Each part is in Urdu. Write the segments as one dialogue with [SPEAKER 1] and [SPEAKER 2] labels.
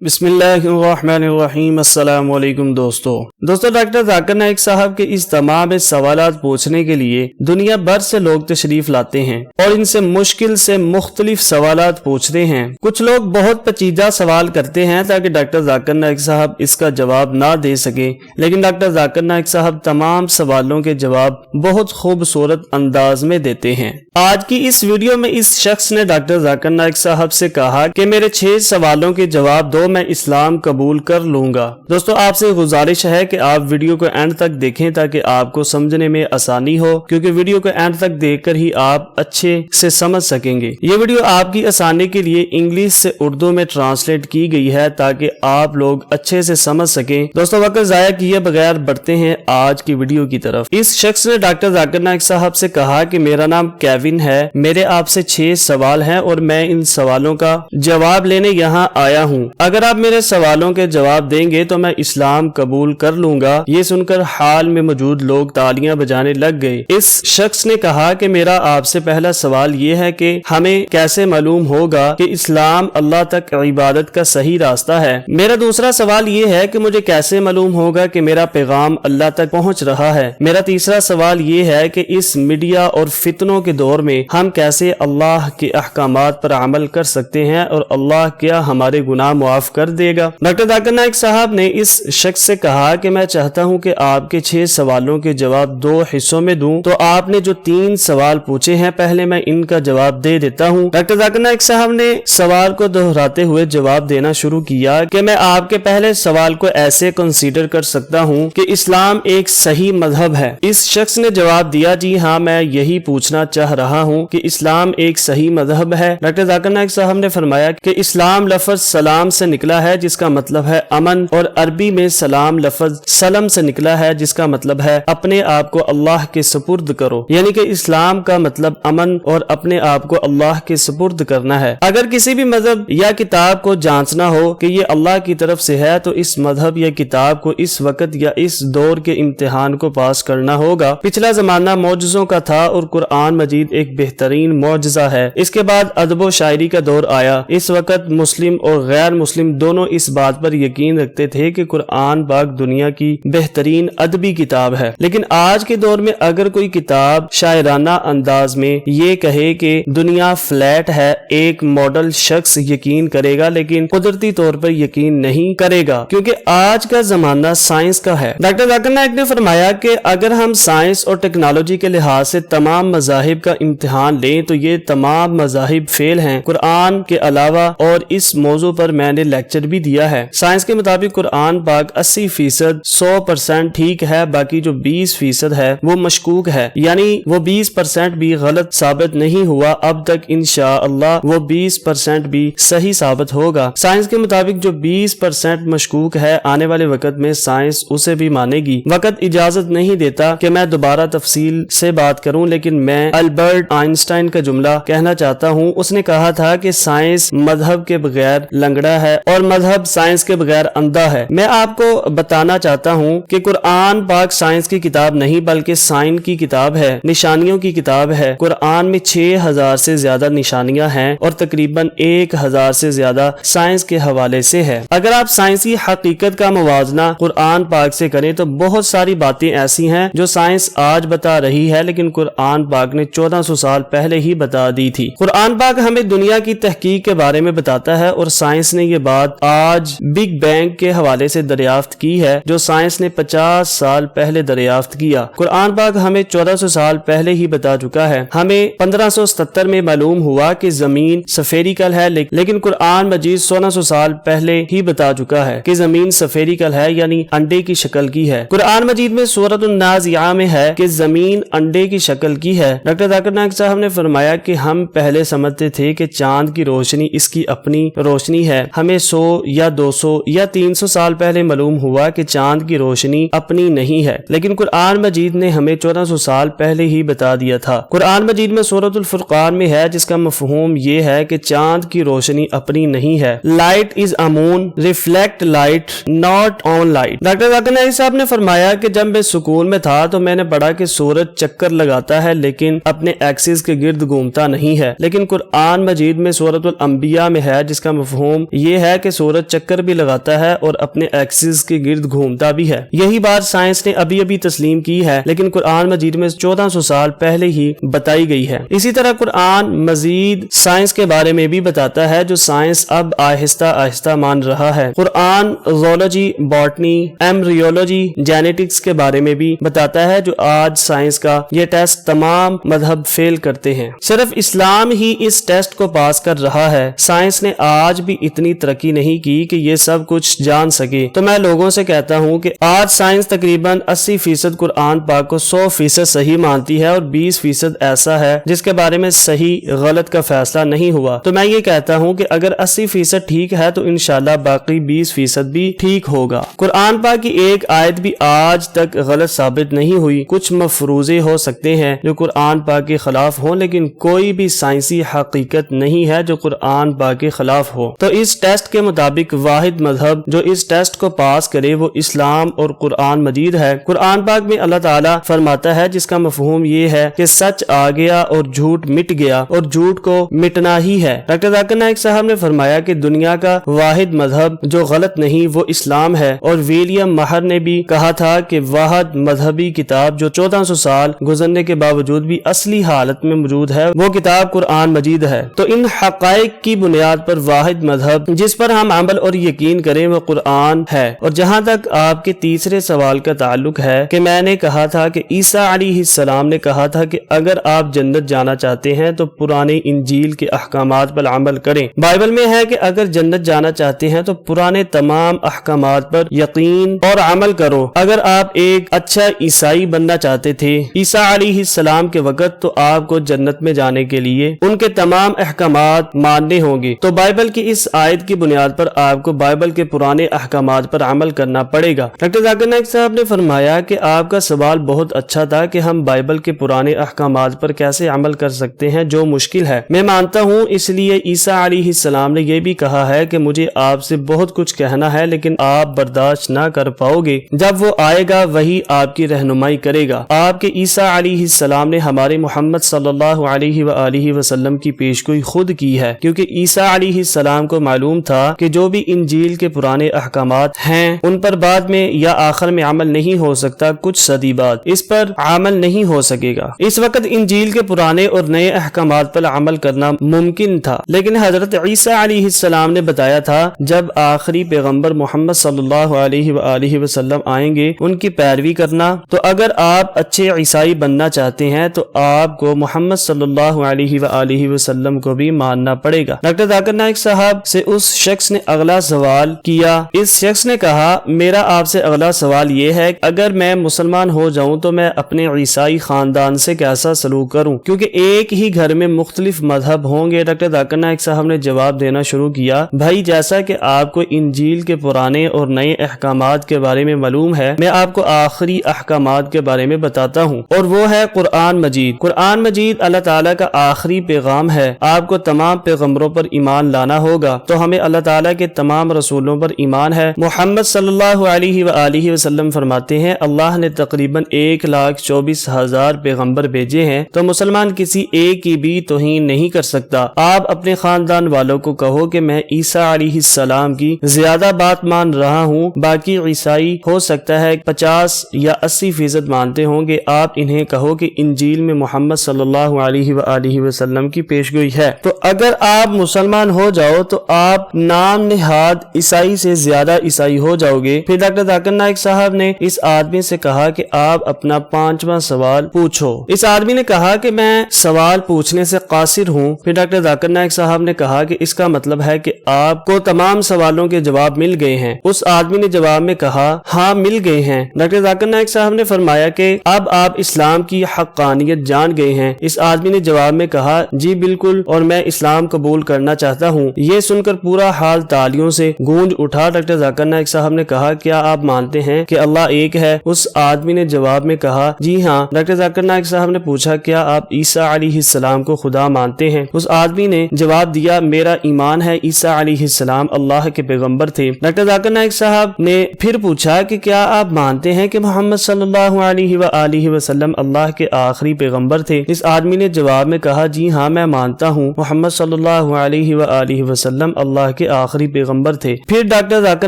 [SPEAKER 1] بسم اللہ الرحمن الرحیم۔ السلام علیکم دوستو ڈاکٹر ذاکر نائک صاحب کے اس تمام سوالات پوچھنے کے لیے دنیا بھر سے لوگ تشریف لاتے ہیں اور ان سے مشکل سے مختلف سوالات پوچھتے ہیں۔ کچھ لوگ بہت پیچیدہ سوال کرتے ہیں تاکہ ڈاکٹر ذاکر نائک صاحب اس کا جواب نہ دے سکے، لیکن ڈاکٹر ذاکر نائک صاحب تمام سوالوں کے جواب بہت خوبصورت انداز میں دیتے ہیں۔ آج کی اس ویڈیو میں اس شخص نے ڈاکٹر ذاکر نائک صاحب سے کہا کہ میرے 6 سوالوں کے جواب دو، میں اسلام قبول کر لوں گا۔ دوستو آپ سے گزارش ہے کہ آپ ویڈیو کو اینڈ تک دیکھیں تاکہ آپ کو سمجھنے میں آسانی ہو، کیونکہ ویڈیو کو اینڈ تک دیکھ کر ہی آپ اچھے سے سمجھ سکیں گے۔ یہ ویڈیو آپ کی آسانی کے لیے انگلش سے اردو میں ٹرانسلیٹ کی گئی ہے تاکہ آپ لوگ اچھے سے سمجھ سکیں۔ دوستو وقت ضائع کیے بغیر بڑھتے ہیں آج کی ویڈیو کی طرف۔ اس شخص نے ڈاکٹر ذاکر نائک صاحب سے کہا کہ میرا نام کیون ہے، میرے آپ سے 6 سوال ہیں اور میں ان سوالوں کا جواب لینے یہاں آیا ہوں۔ اگر آپ میرے سوالوں کے جواب دیں گے تو میں اسلام قبول کر لوں گا۔ یہ سن کر حال میں موجود لوگ تالیاں بجانے لگ گئے۔ اس شخص نے کہا کہ میرا آپ سے پہلا سوال یہ ہے کہ ہمیں کیسے معلوم ہوگا کہ اسلام اللہ تک عبادت کا صحیح راستہ ہے؟ میرا دوسرا سوال یہ ہے کہ مجھے کیسے معلوم ہوگا کہ میرا پیغام اللہ تک پہنچ رہا ہے؟ میرا تیسرا سوال یہ ہے کہ اس میڈیا اور فتنوں کے دور میں ہم کیسے اللہ کے احکامات پر عمل کر سکتے ہیں اور اللہ کیا ہمارے گناہ معاف کر دے گا؟ ڈاکٹر ذاکر نائک صاحب نے اس شخص سے کہا کہ میں چاہتا ہوں کہ آپ کے 6 سوالوں کے جواب 2 حصوں میں دوں، تو آپ نے جو 3 سوال پوچھے ہیں پہلے میں ان کا جواب دے دیتا ہوں۔ ڈاکٹر ذاکر نائک صاحب نے سوال کو دہراتے ہوئے جواب دینا شروع کیا کہ میں آپ کے پہلے سوال کو ایسے کنسیڈر کر سکتا ہوں کہ اسلام ایک صحیح مذہب ہے۔ اس شخص نے جواب دیا جی ہاں، میں یہی پوچھنا چاہ رہا ہوں کہ اسلام ایک صحیح مذہب ہے۔ ڈاکٹر ذاکر نائک صاحب نے فرمایا کہ اسلام لفظ سلام سے نکلا ہے جس کا مطلب ہے امن، اور عربی میں سلام لفظ سلم سے نکلا ہے جس کا مطلب ہے اپنے آپ کو اللہ کے سپرد کرو، یعنی کہ اسلام کا مطلب امن اور اپنے آپ کو اللہ کے سپرد کرنا ہے۔ اگر کسی بھی مذہب یا کتاب کو جانچنا ہو کہ یہ اللہ کی طرف سے ہے تو اس مذہب یا کتاب کو اس وقت یا اس دور کے امتحان کو پاس کرنا ہوگا۔ پچھلا زمانہ معجزوں کا تھا اور قرآن مجید ایک بہترین معجزہ ہے۔ اس کے بعد ادب و شاعری کا دور آیا۔ اس وقت مسلم اور غیر مسلم دونوں اس بات پر یقین رکھتے تھے کہ قرآن پاک دنیا کی بہترین ادبی کتاب ہے، لیکن آج کے دور میں اگر کوئی کتاب شاعرانہ انداز میں یہ کہے کہ دنیا فلیٹ ہے، ایک ماڈل شخص یقین کرے گا لیکن قدرتی طور پر یقین نہیں کرے گا، کیونکہ آج کا زمانہ سائنس کا ہے۔ ڈاکٹر ذاکر نائک نے فرمایا کہ اگر ہم سائنس اور ٹیکنالوجی کے لحاظ سے تمام مذاہب کا امتحان لیں تو یہ تمام مذاہب فیل ہیں قرآن کے علاوہ، اور اس موضوع پر میں نے لیکچر بھی دیا ہے۔ سائنس کے مطابق قرآن پاک 80% 100% ٹھیک ہے، باقی جو 20% ہے وہ مشکوک ہے، یعنی وہ 20% بھی غلط ثابت نہیں ہوا اب تک، انشاءاللہ وہ 20% بھی صحیح ثابت ہوگا۔ سائنس کے مطابق جو 20% مشکوک ہے آنے والے وقت میں سائنس اسے بھی مانے گی۔ وقت اجازت نہیں دیتا کہ میں دوبارہ تفصیل سے بات کروں، لیکن میں البرٹ آئنسٹائن کا جملہ کہنا چاہتا ہوں۔ اس نے کہا تھا کہ سائنس مذہب کے بغیر لنگڑا ہے اور مذہب سائنس کے بغیر اندھا ہے۔ میں آپ کو بتانا چاہتا ہوں کہ قرآن پاک سائنس کی کتاب نہیں بلکہ سائنس کی کتاب ہے، نشانیوں کی کتاب ہے۔ قرآن میں 6000 سے زیادہ نشانیاں ہیں اور تقریباً 1000 سے زیادہ سائنس کے حوالے سے ہے۔ اگر آپ سائنسی حقیقت کا موازنہ قرآن پاک سے کریں تو بہت ساری باتیں ایسی ہیں جو سائنس آج بتا رہی ہے لیکن قرآن پاک نے 1400 سال پہلے ہی بتا دی تھی۔ قرآن پاک ہمیں دنیا کی تحقیق کے بارے میں بتاتا ہے اور سائنس نے یہ بات آج بگ بینگ کے حوالے سے دریافت کی ہے جو سائنس نے 50 سال پہلے دریافت کیا۔ قرآن پاک ہمیں 1400 سال پہلے ہی بتا چکا ہے۔ ہمیں 1577 میں معلوم ہوا کہ زمین سفیریکل ہے، لیکن قرآن مجید 1600 سال پہلے ہی بتا چکا ہے کہ زمین سفیریکل ہے، یعنی انڈے کی شکل کی ہے۔ قرآن مجید میں سورۃ النازعہ میں ہے کہ زمین انڈے کی شکل کی ہے۔ ڈاکٹر ذاکر نائک صاحب نے فرمایا کہ ہم پہلے سمجھتے تھے کہ چاند کی روشنی اس کی اپنی روشنی ہے، ہمیں 100 یا 200 یا 300 سال پہلے معلوم ہوا کہ چاند کی روشنی اپنی نہیں ہے، لیکن قرآن مجید نے ہمیں 1400 سال پہلے ہی بتا دیا تھا۔ قرآن مجید میں سورۃ الفرقان میں ہے جس کا مفہوم یہ ہے کہ چاند کی روشنی اپنی نہیں ہے۔ Light is a moon reflect light not own light. Doctor Zakir Naik صاحب نے فرمایا کہ جب میں سکول میں تھا تو میں نے پڑھا کہ سورج چکر لگاتا ہے لیکن اپنے ایکسس کے گرد گھومتا نہیں ہے، لیکن قرآن مجید میں سورۃ الانبیاء میں ہے جس کا مفہوم یہ ہے فرمایا کہ سورج چکر بھی لگاتا ہے اور اپنے ایکسس کے گرد گھومتا بھی ہے۔ یہی بات سائنس نے ابھی ابھی تسلیم کی ہے، لیکن قرآن مجید میں 1400 سال پہلے ہی بتائی گئی ہے۔ اسی طرح قرآن مزید سائنس کے بارے میں بھی بتاتا ہے جو سائنس اب آہستہ آہستہ مان رہا ہے۔ قرآن زولوجی، باٹنی، ایمبریولوجی، جینیٹکس کے بارے میں بھی بتاتا ہے جو آج سائنس کا یہ ٹیسٹ تمام مذہب فیل کرتے ہیں۔ صرف اسلام ہی اس ٹیسٹ کو پاس کر رہا ہے۔ سائنس نے آج بھی اتنی ترقی نہیں کی کہ یہ سب کچھ جان سکے۔ تو میں لوگوں سے کہتا ہوں کہ آج سائنس تقریباً 80% قرآن پاک کو 100% صحیح مانتی ہے اور 20% ایسا ہے جس کے بارے میں صحیح غلط کا فیصلہ نہیں ہوا۔ تو میں یہ کہتا ہوں کہ اگر 80% ٹھیک ہے تو انشاءاللہ باقی 20% بھی ٹھیک ہوگا۔ قرآن پاک کی ایک آیت بھی آج تک غلط ثابت نہیں ہوئی۔ کچھ مفروضے ہو سکتے ہیں جو قرآن پاک کے خلاف ہوں، لیکن کوئی بھی سائنسی حقیقت نہیں ہے جو قرآن پاک کے خلاف ہو۔ تو اس ٹیسٹ کے مطابق واحد مذہب جو اس ٹیسٹ کو پاس کرے وہ اسلام اور قرآن مجید ہے۔ قرآن پاک میں اللہ تعالیٰ فرماتا ہے جس کا مفہوم یہ ہے کہ سچ آ گیا اور جھوٹ مٹ گیا اور جھوٹ کو مٹنا ہی ہے۔ ڈاکٹر ذاکر نائک صاحب نے فرمایا کہ دنیا کا واحد مذہب جو غلط نہیں وہ اسلام ہے، اور ولیم مہر نے بھی کہا تھا کہ واحد مذہبی کتاب جو 1400 سال گزرنے کے باوجود بھی اصلی حالت میں موجود ہے وہ کتاب قرآن مجید ہے۔ تو ان حقائق کی بنیاد پر واحد مذہب جس پر ہم عمل اور یقین کریں وہ قرآن ہے۔ اور جہاں تک آپ کے تیسرے سوال کا تعلق ہے کہ میں نے کہا تھا کہ عیسیٰ علیہ السلام نے کہا تھا کہ اگر آپ جنت جانا چاہتے ہیں تو پرانے انجیل کے احکامات پر عمل کریں۔ بائبل میں ہے کہ اگر جنت جانا چاہتے ہیں تو پرانے تمام احکامات پر یقین اور عمل کرو۔ اگر آپ ایک اچھا عیسائی بننا چاہتے تھے عیسیٰ علیہ السلام کے وقت تو آپ کو جنت میں جانے کے لیے ان کے تمام احکامات ماننے ہوں گے۔ تو بائبل کی اس آیت کی بنیاد پر آپ کو بائبل کے پرانے احکامات پر عمل کرنا پڑے گا۔ ڈاکٹر ذاکر نائک صاحب نے فرمایا کہ آپ کا سوال بہت اچھا تھا کہ ہم بائبل کے پرانے احکامات پر کیسے عمل کر سکتے ہیں جو مشکل ہے۔ میں مانتا ہوں، اس لیے عیسیٰ علیہ السلام نے یہ بھی کہا ہے کہ مجھے آپ سے بہت کچھ کہنا ہے لیکن آپ برداشت نہ کر پاؤ گے۔ جب وہ آئے گا وہی آپ کی رہنمائی کرے گا۔ آپ کے عیسیٰ علیہ السلام نے ہمارے محمد صلی اللہ علیہ وآلہ وسلم کی پیشگوئی خود کی ہے، کیونکہ عیسیٰ علیہ السلام کو معلوم تھا کہ جو بھی انجیل کے پرانے احکامات ہیں ان پر بعد میں یا آخر میں عمل نہیں ہو سکتا، کچھ صدی بعد اس پر عمل نہیں ہو سکے گا۔ اس وقت انجیل کے پرانے اور نئے احکامات پر عمل کرنا ممکن تھا، لیکن حضرت عیسیٰ علیہ السلام نے بتایا تھا جب آخری پیغمبر محمد صلی اللہ علیہ وآلہ وسلم آئیں گے ان کی پیروی کرنا۔ تو اگر آپ اچھے عیسائی بننا چاہتے ہیں تو آپ کو محمد صلی اللہ علیہ وآلہ وسلم کو بھی ماننا پڑے گا۔ ڈاکٹر ذاکر نائک صاحب سے اس شخص نے اگلا سوال کیا۔ اس شخص نے کہا میرا آپ سے اگلا سوال یہ ہے اگر میں مسلمان ہو جاؤں تو میں اپنے عیسائی خاندان سے کیسا سلوک کروں، کیونکہ ایک ہی گھر میں مختلف مذہب ہوں گے۔ ڈاکٹر ذاکر نائک صاحب نے جواب دینا شروع کیا، بھائی جیسا کہ آپ کو انجیل کے پرانے اور نئے احکامات کے بارے میں معلوم ہے، میں آپ کو آخری احکامات کے بارے میں بتاتا ہوں، اور وہ ہے قرآن مجید۔ قرآن مجید اللہ تعالیٰ کا آخری پیغام ہے۔ آپ کو تمام پیغمبروں پر ایمان لانا ہوگا، تو ہمیں اللہ تعالیٰ کے تمام رسولوں پر ایمان ہے۔ محمد صلی اللہ علیہ وآلہ وسلم فرماتے ہیں اللہ نے تقریباً 1,24,000 پیغمبر بھیجے ہیں، تو مسلمان کسی ایک کی بھی توہین نہیں کر سکتا۔ آپ اپنے خاندان والوں کو کہو کہ میں عیسیٰ علیہ السلام کی زیادہ بات مان رہا ہوں، باقی عیسائی ہو سکتا ہے 50 یا 80% مانتے ہوں گے۔ آپ انہیں کہو کہ انجیل میں محمد صلی اللہ علیہ وآلہ وسلم کی پیشگوئی ہے۔ تو اگر آپ مسلمان ہو جاؤ تو آپ نام نہاد عیسائی سے زیادہ عیسائی ہو جاؤ گے۔ پھر ڈاکٹر ذاکر نائک صاحب نے اس آدمی سے کہا کہ آپ اپنا 5واں سوال پوچھو۔ اس آدمی نے کہا کہ میں سوال پوچھنے سے قاصر ہوں۔ پھر ڈاکٹر ذاکر نائک صاحب نے کہا کہ اس کا مطلب ہے کہ آپ کو تمام سوالوں کے جواب مل گئے ہیں۔ اس آدمی نے جواب میں کہا ہاں مل گئے ہیں۔ ڈاکٹر ذاکر نائک صاحب نے فرمایا کہ اب آپ اسلام کی حقانیت جان گئے ہیں۔ اس آدمی نے جواب میں کہا جی بالکل، اور میں اسلام قبول کرنا چاہتا ہوں۔ یہ سن کر پورا حال تالیوں سے گونج اٹھا۔ ڈاکٹر ذاکر نائک صاحب نے کہا کیا آپ مانتے ہیں کہ اللہ ایک ہے؟ اس آدمی نے جواب میں کہا جی ہاں۔ ڈاکٹر ذاکر نائک صاحب نے پوچھا کیا آپ عیسیٰ علیہ السلام کو خدا مانتے ہیں؟ اس آدمی نے جواب دیا میرا ایمان ہے عیسیٰ علیہ السلام اللہ کے پیغمبر تھے۔ ڈاکٹر ذاکر نائک صاحب نے پھر پوچھا کہ کیا آپ مانتے ہیں کہ محمد صلی اللہ علیہ وآلہ وسلم اللہ کے آخری پیغمبر تھے؟ اس آدمی نے جواب میں کہا جی ہاں میں مانتا ہوں محمد صلی اللہ علیہ وآلہ وسلم اللہ کے آخری پیغمبر تھے۔ پھر ڈاکٹر ذاکر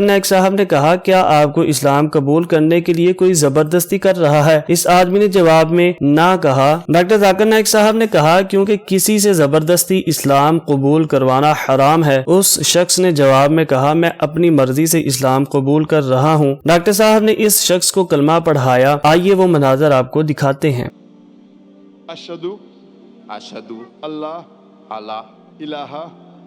[SPEAKER 1] نائک صاحب نے کہا کیا آپ کو اسلام قبول کرنے کے لیے کوئی زبردستی کر رہا ہے؟ اس آدمی نے جواب میں نہ کہا۔ ڈاکٹر ذاکر نائک صاحب نے کہا کیونکہ کسی سے زبردستی اسلام قبول کروانا حرام ہے۔ اس شخص نے جواب میں کہا میں اپنی مرضی سے اسلام قبول کر رہا ہوں۔ ڈاکٹر صاحب نے اس شخص کو کلمہ پڑھایا۔ آئیے وہ مناظر آپ کو دکھاتے ہیں۔
[SPEAKER 2] اشہدو
[SPEAKER 3] اشہدو
[SPEAKER 2] اللہ
[SPEAKER 3] اللہ
[SPEAKER 2] الہ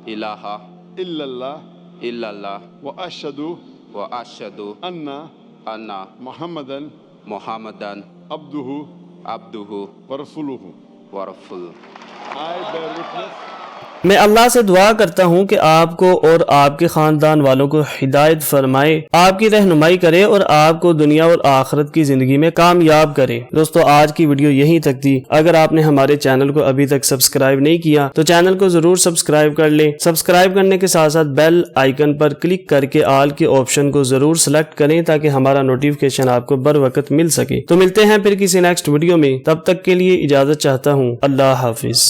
[SPEAKER 3] الہ
[SPEAKER 2] الا اللہ
[SPEAKER 3] الا اللہ
[SPEAKER 2] واشہدو
[SPEAKER 3] واشہد
[SPEAKER 2] ان
[SPEAKER 3] ان
[SPEAKER 2] محمدن
[SPEAKER 3] محمدن
[SPEAKER 2] عبدہ
[SPEAKER 3] عبدہ
[SPEAKER 2] ورسولہ۔
[SPEAKER 3] ورسولہ۔
[SPEAKER 2] I bear witness
[SPEAKER 1] میں اللہ سے دعا کرتا ہوں کہ آپ کو اور آپ کے خاندان والوں کو ہدایت فرمائے، آپ کی رہنمائی کرے اور آپ کو دنیا اور آخرت کی زندگی میں کامیاب کرے۔ دوستو آج کی ویڈیو یہیں تک تھی۔ اگر آپ نے ہمارے چینل کو ابھی تک سبسکرائب نہیں کیا تو چینل کو ضرور سبسکرائب کر لیں۔ سبسکرائب کرنے کے ساتھ ساتھ بیل آئیکن پر کلک کر کے آل کے آپشن کو ضرور سلیکٹ کریں تاکہ ہمارا نوٹیفیکیشن آپ کو بر وقت مل سکے۔ تو ملتے ہیں پھر کسی نیکسٹ ویڈیو میں، تب تک کے لیے اجازت چاہتا ہوں۔ اللہ حافظ۔